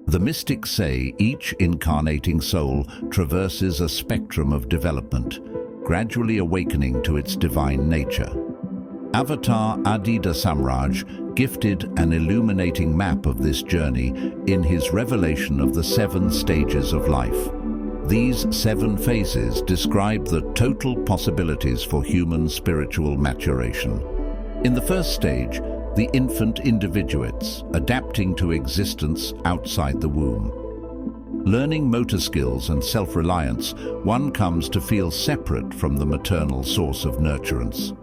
The mystics say each incarnating soul traverses a spectrum of development, gradually awakening to its divine nature. Avatar Adi Da Samraj gifted an illuminating map of this journey in his revelation of the 7 stages of life. These 7 phases describe the total possibilities for human spiritual maturation. In the first stage, the infant individuates, adapting to existence outside the womb. Learning motor skills and self-reliance, one comes to feel separate from the maternal source of nurturance.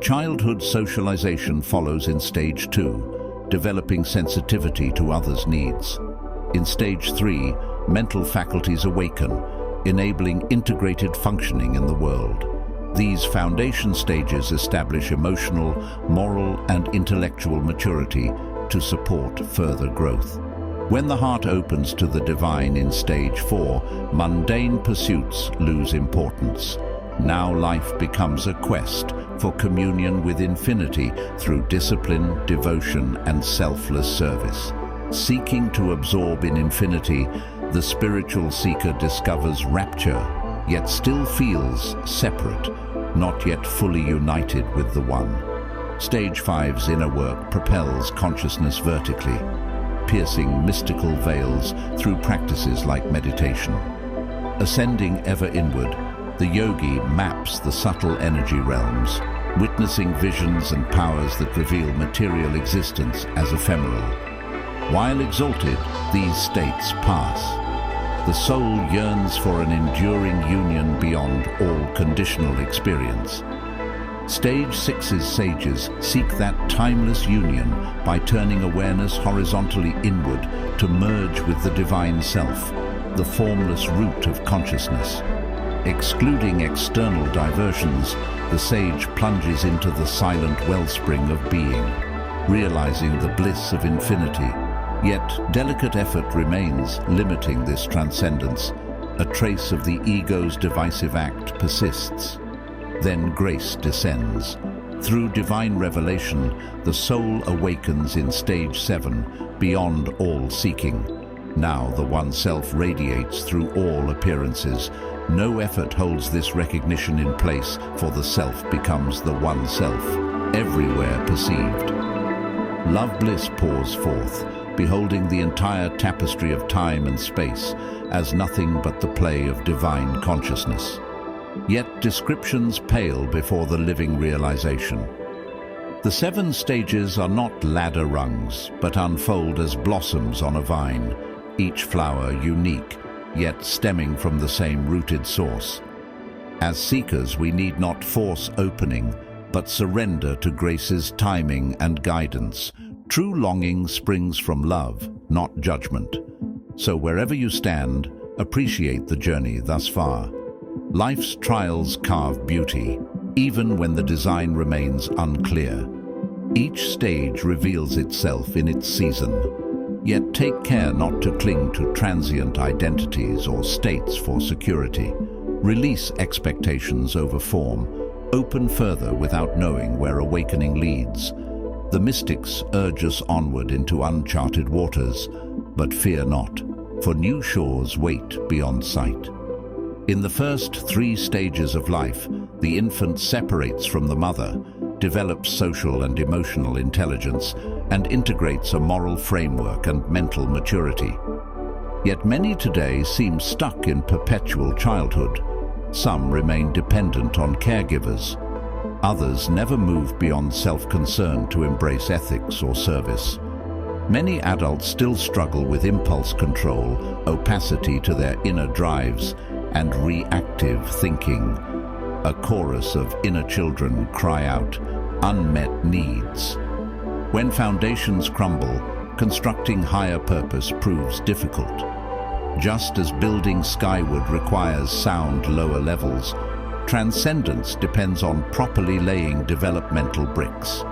Childhood socialization follows in stage 2, developing sensitivity to others' needs. In stage 3, mental faculties awaken, enabling integrated functioning in the world. These foundation stages establish emotional, moral, and intellectual maturity to support further growth. When the heart opens to the divine in stage 4, mundane pursuits lose importance. Now life becomes a quest for communion with infinity through discipline, devotion, and selfless service. Seeking to absorb in infinity, the spiritual seeker discovers rapture, yet still feels separate, not yet fully united with the One. Stage 5's inner work propels consciousness vertically, piercing mystical veils through practices like meditation. Ascending ever inward, the yogi maps the subtle energy realms, witnessing visions and powers that reveal material existence as ephemeral. While exalted, these states pass. The soul yearns for an enduring union beyond all conditional experience. Stage 6's sages seek that timeless union by turning awareness horizontally inward to merge with the divine self, the formless root of consciousness. Excluding external diversions, the sage plunges into the silent wellspring of being, realizing the bliss of infinity. Yet delicate effort remains, limiting this transcendence. A trace of the ego's divisive act persists. Then grace descends. Through divine revelation, the soul awakens in stage 7, beyond all seeking. Now the One Self radiates through all appearances. No effort holds this recognition in place, for the Self becomes the One Self, everywhere perceived. Love bliss pours forth, beholding the entire tapestry of time and space as nothing but the play of divine consciousness. Yet descriptions pale before the living realization. The 7 stages are not ladder rungs, but unfold as blossoms on a vine, each flower unique, yet stemming from the same rooted source. As seekers, we need not force opening, but surrender to grace's timing and guidance. True longing springs from love, not judgment. So wherever you stand, appreciate the journey thus far. Life's trials carve beauty, even when the design remains unclear. Each stage reveals itself in its season. Yet take care not to cling to transient identities or states for security. Release expectations over form. Open further without knowing where awakening leads. The mystics urge us onward into uncharted waters, but fear not, for new shores wait beyond sight. In the first 3 stages of life, the infant separates from the mother, develops social and emotional intelligence, and integrates a moral framework and mental maturity. Yet many today seem stuck in perpetual childhood. Some remain dependent on caregivers. Others never move beyond self-concern to embrace ethics or service. Many adults still struggle with impulse control, opacity to their inner drives, and reactive thinking. A chorus of inner children cry out, unmet needs. When foundations crumble, constructing higher purpose proves difficult. Just as building skyward requires sound lower levels, transcendence depends on properly laying developmental bricks.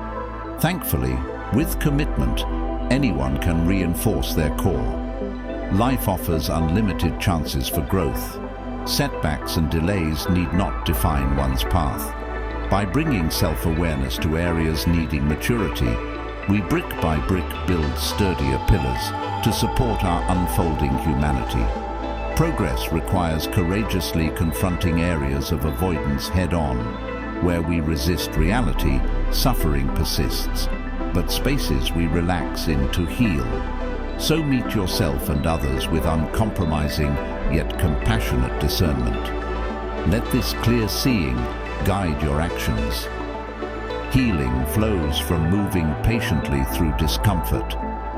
Thankfully, with commitment, anyone can reinforce their core. Life offers unlimited chances for growth. Setbacks and delays need not define one's path. By bringing self-awareness to areas needing maturity, We brick by brick build sturdier pillars to support our unfolding humanity. Progress requires courageously confronting areas of avoidance head-on. Where we resist reality, suffering persists, but spaces we relax in to heal. So meet yourself and others with uncompromising yet compassionate discernment. Let this clear seeing guide your actions. Healing flows from moving patiently through discomfort.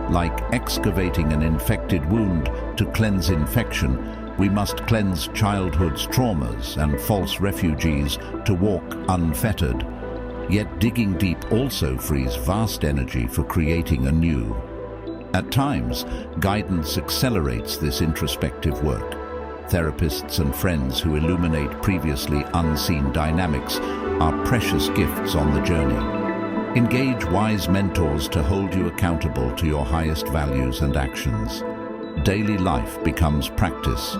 Like excavating an infected wound to cleanse infection, we must cleanse childhood's traumas and false refugees to walk unfettered. Yet digging deep also frees vast energy for creating anew. At times, guidance accelerates this introspective work. Therapists and friends who illuminate previously unseen dynamics are precious gifts on the journey. Engage wise mentors to hold you accountable to your highest values and actions. Daily life becomes practice.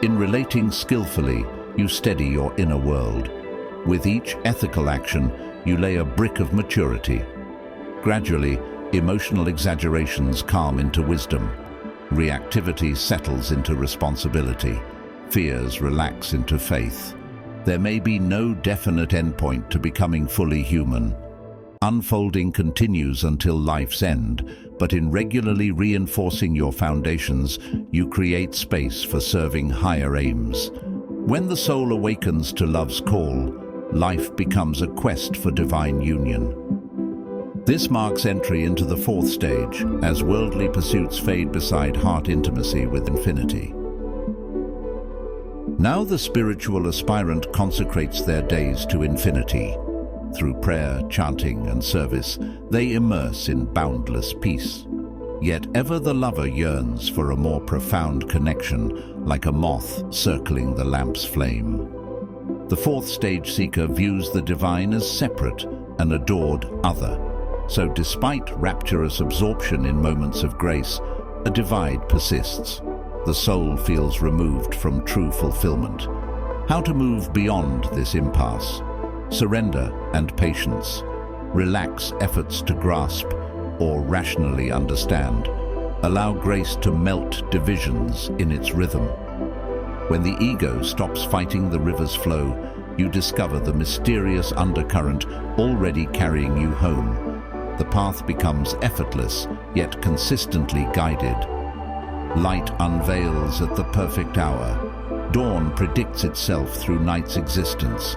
In relating skillfully, you steady your inner world. With each ethical action, you lay a brick of maturity. Gradually, emotional exaggerations calm into wisdom. Reactivity settles into responsibility. Fears relax into faith. There may be no definite endpoint to becoming fully human. Unfolding continues until life's end, but in regularly reinforcing your foundations, you create space for serving higher aims. When the soul awakens to love's call, life becomes a quest for divine union. This marks entry into the fourth stage, as worldly pursuits fade beside heart intimacy with infinity. Now the spiritual aspirant consecrates their days to infinity. Through prayer, chanting, and service, they immerse in boundless peace. Yet ever the lover yearns for a more profound connection, like a moth circling the lamp's flame. The fourth stage seeker views the divine as separate, an adored other. So despite rapturous absorption in moments of grace, a divide persists. The soul feels removed from true fulfillment. How to move beyond this impasse? Surrender and patience. Relax efforts to grasp or rationally understand. Allow grace to melt divisions in its rhythm. When the ego stops fighting the river's flow, you discover the mysterious undercurrent already carrying you home. The path becomes effortless, yet consistently guided. Light unveils at the perfect hour. Dawn predicts itself through night's existence.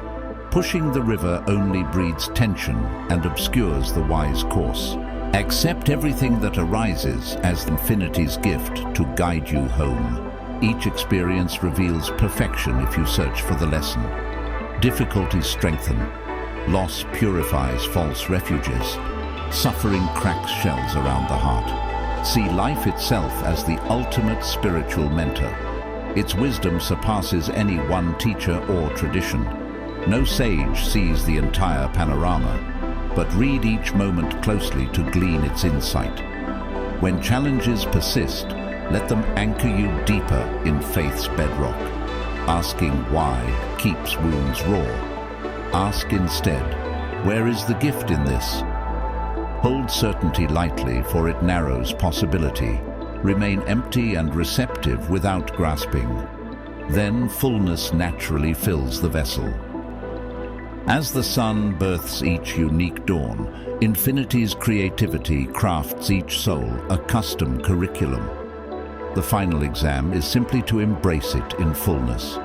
Pushing the river only breeds tension and obscures the wise course. Accept everything that arises as infinity's gift to guide you home. Each experience reveals perfection if you search for the lesson. Difficulties strengthen. Loss purifies false refuges. Suffering cracks shells around the heart. See life itself as the ultimate spiritual mentor. Its wisdom surpasses any one teacher or tradition. No sage sees the entire panorama, but read each moment closely to glean its insight. When challenges persist, let them anchor you deeper in faith's bedrock. Asking why keeps wounds raw. Ask instead, where is the gift in this? Hold certainty lightly, for it narrows possibility. Remain empty and receptive without grasping. Then fullness naturally fills the vessel. As the sun births each unique dawn, infinity's creativity crafts each soul a custom curriculum. The final exam is simply to embrace it in fullness.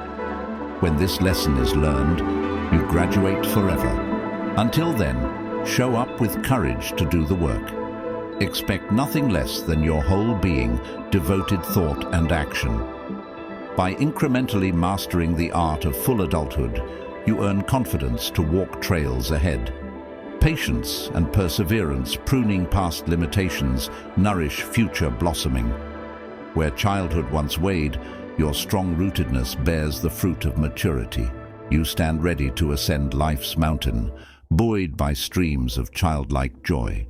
When this lesson is learned, you graduate forever. Until then, show up with courage to do the work. Expect nothing less than your whole being, devoted thought and action. By incrementally mastering the art of full adulthood, you earn confidence to walk trails ahead. Patience and perseverance, pruning past limitations, nourish future blossoming. Where childhood once weighed, your strong-rootedness bears the fruit of maturity. You stand ready to ascend life's mountain, buoyed by streams of childlike joy.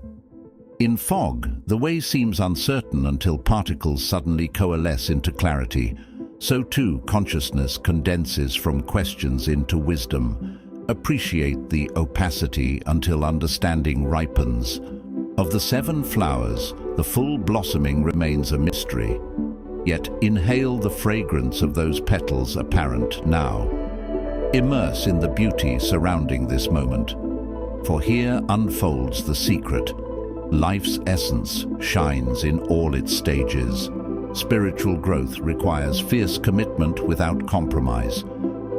In fog, the way seems uncertain until particles suddenly coalesce into clarity. So too, consciousness condenses from questions into wisdom. Appreciate the opacity until understanding ripens. Of the 7 flowers, the full blossoming remains a mystery. Yet inhale the fragrance of those petals apparent now. Immerse in the beauty surrounding this moment, for here unfolds the secret. Life's essence shines in all its stages. Spiritual growth requires fierce commitment without compromise.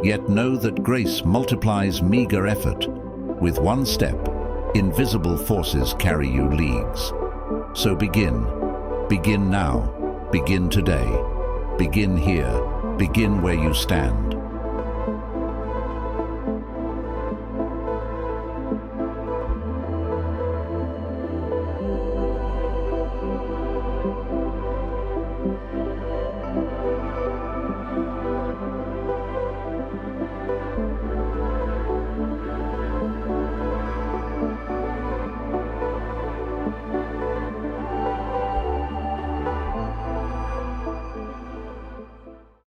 Yet know that grace multiplies meager effort. With one step, invisible forces carry you leagues. So begin. Begin now. Begin today. Begin here. Begin where you stand.